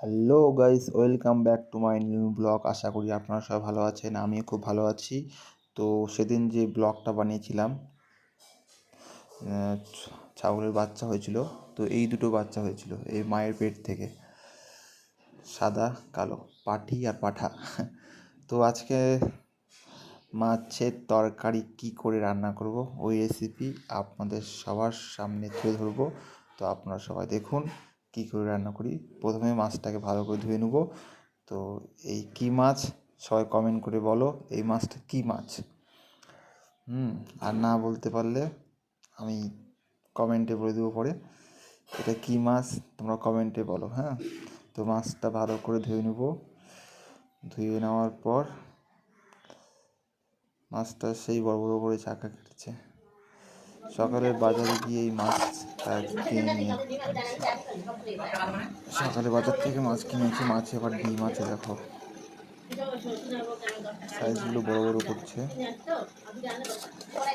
Hello guys, welcome back to my new blog. আশা করি আপনারা সবাই ভালো আছেন, আমিও খুব ভালো আছি। তো সেদিন যে ব্লগটা বানিয়েছিলাম, ছাগলের বাচ্চা হয়েছিল। তো এই দুটো বাচ্চা হয়েছিল এই মায়ের পেট থেকে, সাদা কালো পাঠি আর পাঠা। তো আজকে মাছের তরকারি কি করে রান্না করব ওই রেসিপি আপনাদের সবার সামনে তুলে ধরবো। তো আপনারা সবাই দেখুন কি করে রান্না করি। প্রথমে মাছটাকে ভালো করে ধুয়ে নেব। তো এই কী মাছ সবাই কমেন্ট করে বলো, এই মাছটা কী মাছ। আর না বলতে পারলে আমি কমেন্টে বলে দেবো পরে এটা কী মাছ, তোমরা কমেন্টে বলো। হ্যাঁ, তো মাছটা ভালো করে ধুয়ে নেব। ধুয়ে নেওয়ার পর মাছটা সেই বড় বড় করে চাকা কেটেছে। সকালে বাজারে গিয়ে এই মাছটা কিনে নিয়ে সকালে বাজার থেকে মাছ কিনেছি। মাছ এবার ডিম আছে, দেখো সাইজগুলো বড় বড় করছে।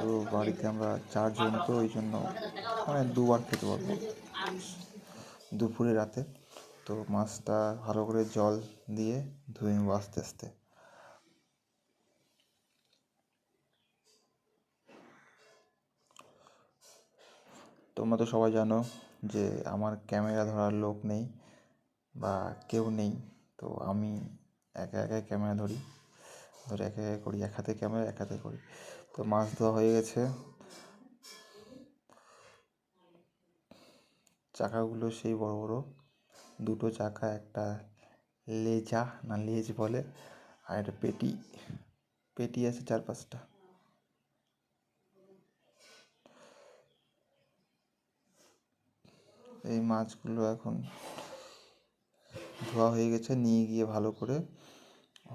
তো বাড়িতে আমরা 4 জন, তো ওই জন্য মানে দুবার খেতে পারবো, দুপুরে রাতে। তো মাছটা ভালো করে জল দিয়ে ধুয়ে নেবো আস্তে আস্তে। তোমরা তো সবাই জানো যে আমার ক্যামেরা ধরার লোক নেই বা কেউ নেই। তো আমি একা একাই ক্যামেরা ধরে একা একা করি, এক হাতে ক্যামেরা এক হাতে করি। তো মাছ ধোয়া হয়ে গেছে। চাকাগুলো সেই বড় বড়, দুটো চাকা, একটা লেজা না লেজ বলে, আর একটা পেটি আছে 4-5টা। এই মাছগুলো এখন ধোয়া হয়ে গেছে, নিয়ে গিয়ে ভালো করে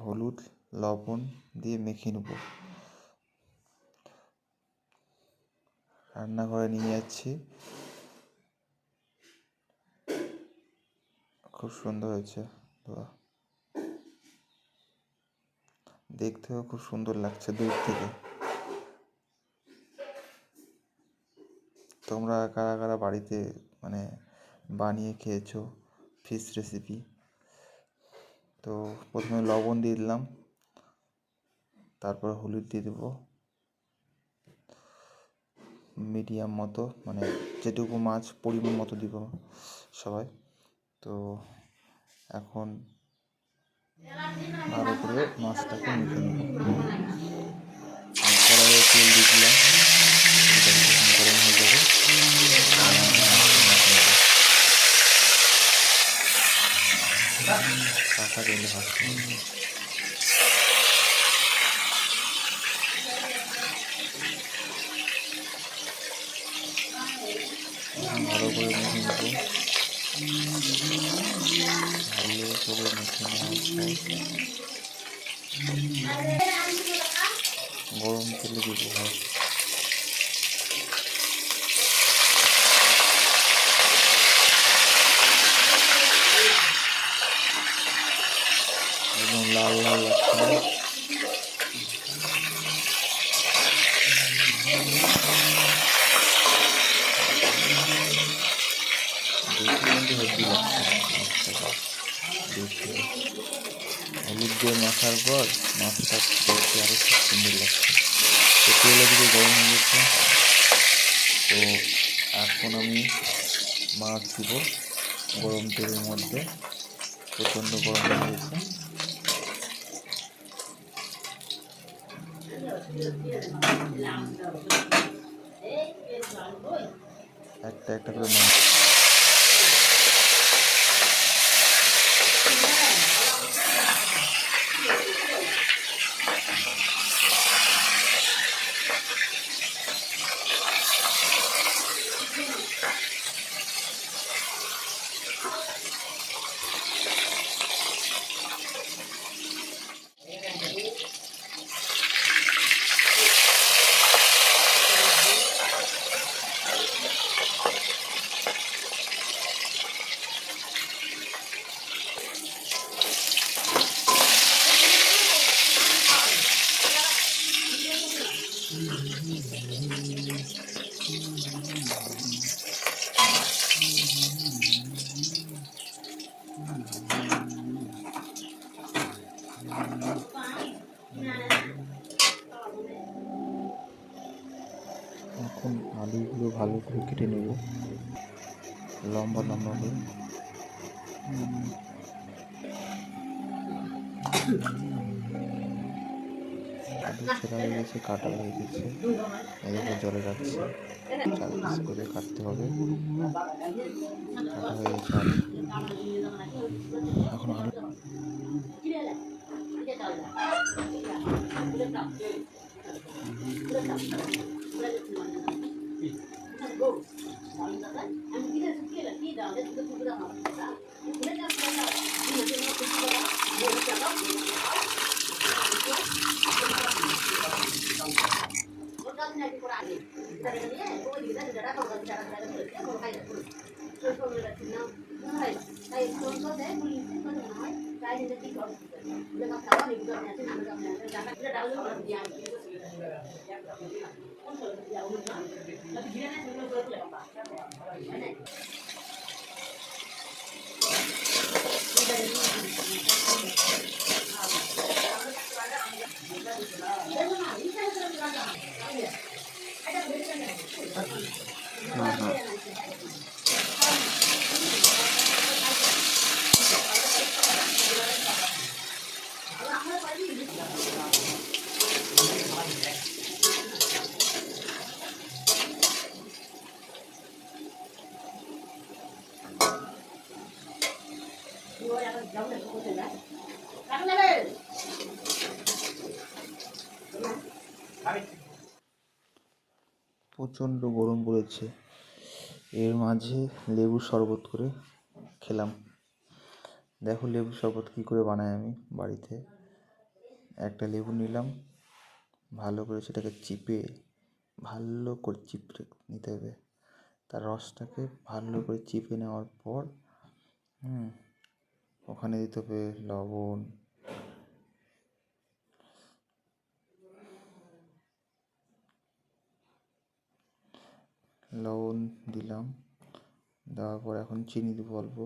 হলুদ লবণ দিয়ে মেখে নেব। রান্নাঘরে নিয়ে যাচ্ছি। খুব সুন্দর হয়েছে ধোয়া, দেখতেও খুব সুন্দর লাগছে দূর থেকে। তোমরা কারা কারা বাড়িতে মানে বানিয়ে খেয়েছো ফিশ রেসিপি? তো প্রথমে লবণ দিয়ে দিলাম, তারপর হলুদ দিয়ে দেবো মিডিয়াম মতো, মানে যেটুকু মাছ পরিমাণ মতো দিব সবাই। তো এখন ভালো করে মাছটাকে মেখে নেব। কড়াইয়ে তেল দিয়ে দিলাম, গরম হয়ে যাবে। কাঁচা তেলে ভাজতে হবে। ভালো করে মেখে নেব। ভালো করে মেখে নেওয়ার পর গরম তেলে দিব ভাত। একদম লাল লাল লাগছে। দেখতে কিন্তু হেভি লাগছে মাছটাকে দেখতে। হলুদ দিয়ে মাখার পর মাছটা দেখতে আরও খুব সুন্দর লাগছে। তো তেল দিকে গরম হয়ে গেছে। তো এখন আমি মাছ দিব গরম তেলের মধ্যে। প্রচণ্ড গরম হয়ে গেছে। একটা একটা করে মাছ ভালো করে কেটে নেব লম্বা লম্বা করে। আলু ছেঁড়া হয়ে গেছে, কাটা হয়ে গেছে, এদিকে জলে রাখছি। 4 পিস করে কাটতে হবে। কাটা হয়ে গেছে আলু। এখন আলু প্রচণ্ড গরম পড়েছে, এর মাঝে লেবুর শরবত করে খেলাম। দেখো লেবুর শরবত কী করে বানাই আমি বাড়িতে। একটা লেবু নিলাম, ভালো করে সেটাকে চিপে ভালো করে চিপড়ে নিতে হবে। তার রসটাকে ভালো করে চিপে নেওয়ার পর ওখানে দিতে হবে লবণ, দিলাম। দেওয়ার পর এখন চিনি দেবো অল্প,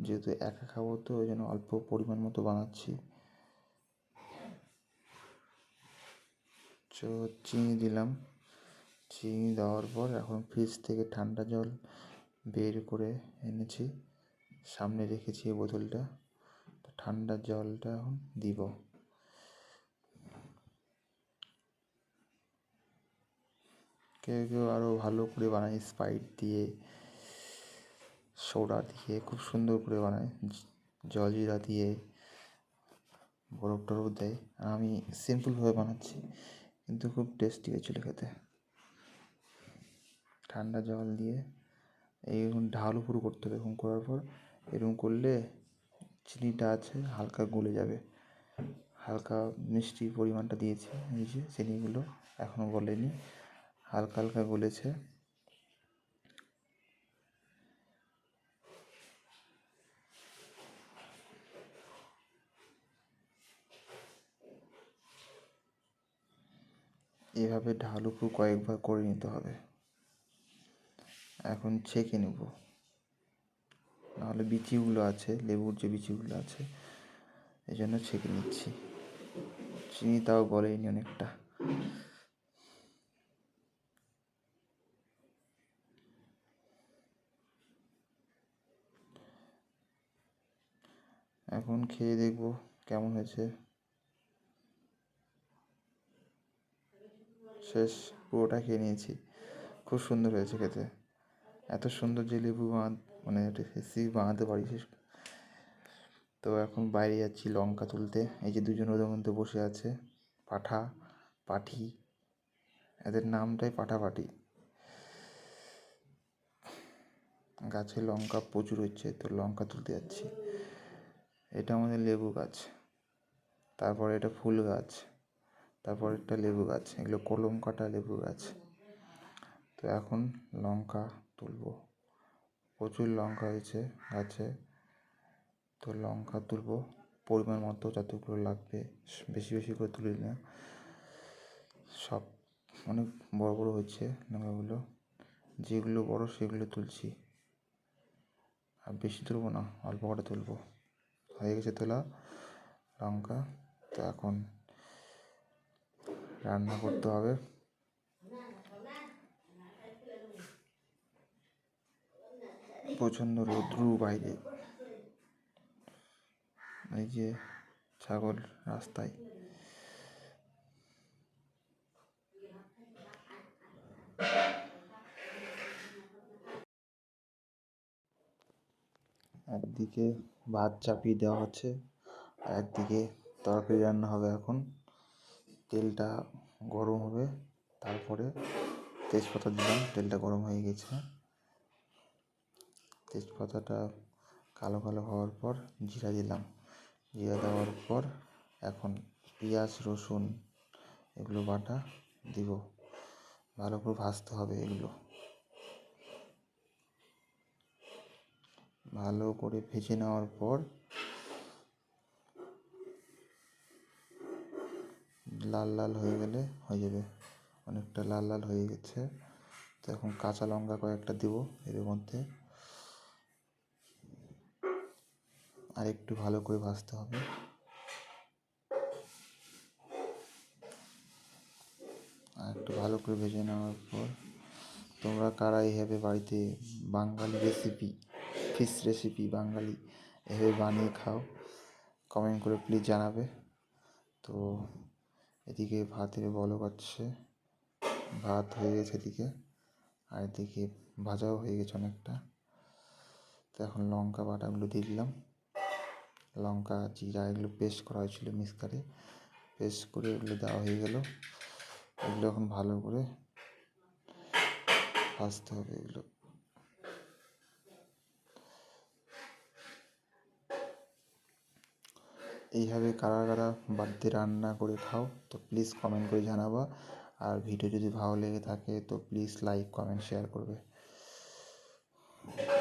যেহেতু একা খাবো তো ওই জন্য অল্প পরিমাণ মতো বানাচ্ছি। চিনি দিলাম। চিনি দেওয়ার পর এখন ফ্রিজ থেকে ঠান্ডা জল বের করে এনেছি, সামনে রেখেছি এই বোতলটা। ঠান্ডা জলটা এখন দিব। কেউ কেউ আরও ভালো করে বানায় স্প্রাইট দিয়ে, সোডা দিয়ে খুব সুন্দর করে বানায়, জলজিরা দিয়ে বরফ টরফ দেয়। আমি সিম্পলভাবে বানাচ্ছি, কিন্তু খুব টেস্টি হয়েছিল খেতে। ঠান্ডা জল দিয়ে এইরকম ঢাল উপর করতে হবে। এরকম করার পর এরকম করলে চিনিটা আছে হালকা গলে যাবে। হালকা মিষ্টির পরিমাণটা দিয়েছি, এই যে চিনিগুলো এখনও গলেনি, হালকা হালকা গলেছে। এভাবে ঢাল উপর কয়েকবার করে নিতে হবে। এখন ছেঁকে নেব, নাহলে বিচিগুলো আছে, লেবুর যে বিচিগুলো আছে, এই জন্য ছেঁকে নিচ্ছি। চিনিটাও গলেনি অনেকটা। এখন খেয়ে দেখব কেমন হয়েছে। শেষ, পুরোটা খেয়ে নিয়েছি। খুব সুন্দর হয়েছে খেতে। এত সুন্দর যে লেবু মানে রেসিপি বানাতে পারিস। তো এখন বাইরে যাচ্ছি লঙ্কা তুলতে। এই যে দুজন ওদের মধ্যে বসে আছে, পাঠা পাঠি, এদের নামটাই পাঠাপাঠি। গাছে লঙ্কা প্রচুর হচ্ছে, তো লঙ্কা তুলতে যাচ্ছি। এটা আমাদের লেবু গাছ, তারপরে এটা ফুল গাছ, তারপর একটা লেবু গাছ, এগুলো কলম কাটা লেবু গাছ। তো এখন লঙ্কা তুলবো, প্রচুর লঙ্কা হয়েছে গাছে। তো লঙ্কা তুলবো পরিমাণ মতো, যতগুলো লাগবে, বেশি বেশি করে তুলি না। সব অনেক বড় বড় হচ্ছে লঙ্কাগুলো, যেগুলো বড় সেগুলো তুলছি, আর বেশি তুলবো না, অল্প করে তুলবো। হয়ে গেছে তোলা লঙ্কা। তো এখন রান্না করতে হবে। প্রচণ্ড রৌদ্র বাইরে, এই যে ছাগল রাস্তায়। একদিকে ভাত চাপিয়ে দেওয়া হচ্ছে, আর একদিকে তরকারি রান্না হবে। এখন তেলটা গরম হবে, তারপরে তেজপাতা দিলাম। তেলটা গরম হয়ে গেছে, তেজপাতাটা কালো কালো হওয়ার পর জিরা দিলাম। জিরা দেওয়ার পর এখন পেঁয়াজ রসুন এগুলো বাটা দিব। ভালো করে ভাজতে হবে এগুলো, ভালো করে ভেজে নেওয়ার পর লাল লাল হয়ে গেলে হয়ে যাবে। অনেকটা লাল লাল হয়ে গেছে, তো এখন কাঁচা লঙ্কা কয়েকটা দিব এর মধ্যে। আর একটু ভালো করে ভাজতে হবে। আর একটু ভালো করে ভেজে নেওয়ার পর তোমরা কারা এইভাবে বাড়িতে বাঙালি রেসিপি, ফিশ রেসিপি বাঙালি এভাবে বানিয়ে খাও, কমেন্ট করে প্লিজ জানাবে। তো এদিকে ভাতের বলক আসছে, ভাত হয়ে গেছে এদিকে, আর এদিকে ভাজাও হয়ে গেছে অনেকটা। তো এখন লঙ্কা বাটাগুলো দিয়ে দিলাম। লঙ্কা জিরা এগুলো পেস্ট করা হয়েছিল মিক্সারে, পেস্ট করে এগুলো দেওয়া হয়ে গেল। এগুলো এখন ভালো করে ভাজতে হবে এগুলো। এইভাবে কারা কারা বাড়িতে রান্না করে খাও তো প্লিজ কমেন্ট করে জানাবা। আর ভিডিও যদি ভালো লেগে থাকে তো প্লিজ লাইক কমেন্ট শেয়ার করবে।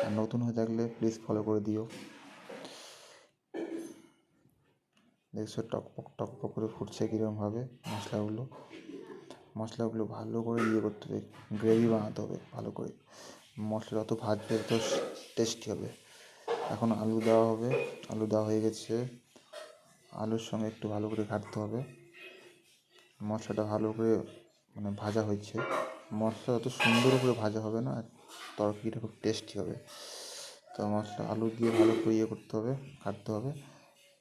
আর নতুন হয়ে থাকলে প্লিজ ফলো করে দিও। দেখছো টকপক টকপক করে ফুটছে কীরকমভাবে। মশলাগুলো ভালো করে করতে হবে, গ্রেভি বানাতে হবে ভালো করে। মশলা যত ভাজবে তত টেস্টি হবে। এখন আলু দেওয়া হবে, আলু দেওয়া হয়ে গেছে। আলুর সঙ্গে একটু ভালো করে ঘাঁটতে হবে। মশলাটা ভালো করে ভাজা হয়েছে। মশলা যত সুন্দর করে ভাজা হবে না, তরকারিটা খুব টেস্টি হবে। তো মশলা আলু দিয়ে ভালো করে করতে হবে, ঘাঁটতে হবে।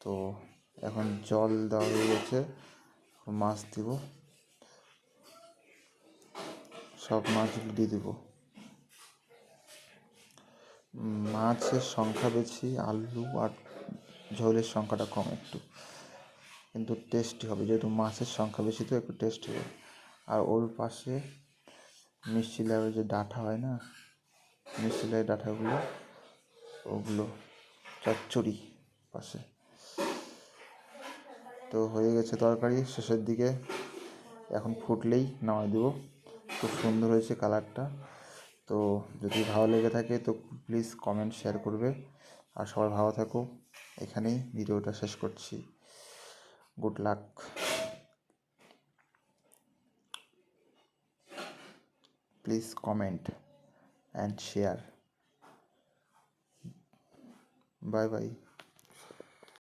তো এখন জল দেওয়া হয়ে গেছে, মাছ দিব, সব মাছগুলো দিয়ে দেবো। মাছের সংখ্যা বেশি, আলু আর ঝোলের সংখ্যাটা কম একটু, কিন্তু টেস্টি হবে যেহেতু মাছের সংখ্যা বেশি, তো একটু টেস্ট হবে। আর ওর পাশে মিষ্টি লাউয়ের যে ডাঁটা হয় না, মিষ্টি লাউয়ের ডাঁটাগুলো, ওগুলো চচ্চড়ি পাশে। তো হয়ে গেছে তরকারি শেষের দিকে, এখন ফুটলেই নামাই দেবো। খুব সুন্দর হয়েছে কালারটা। তো যদি ভালো লেগে থাকে তো প্লিজ কমেন্ট শেয়ার করবে। আর সবাই ভালো থাকো। এখানেই ভিডিওটা শেষ করছি। Good luck. Please comment and share. Bye bye.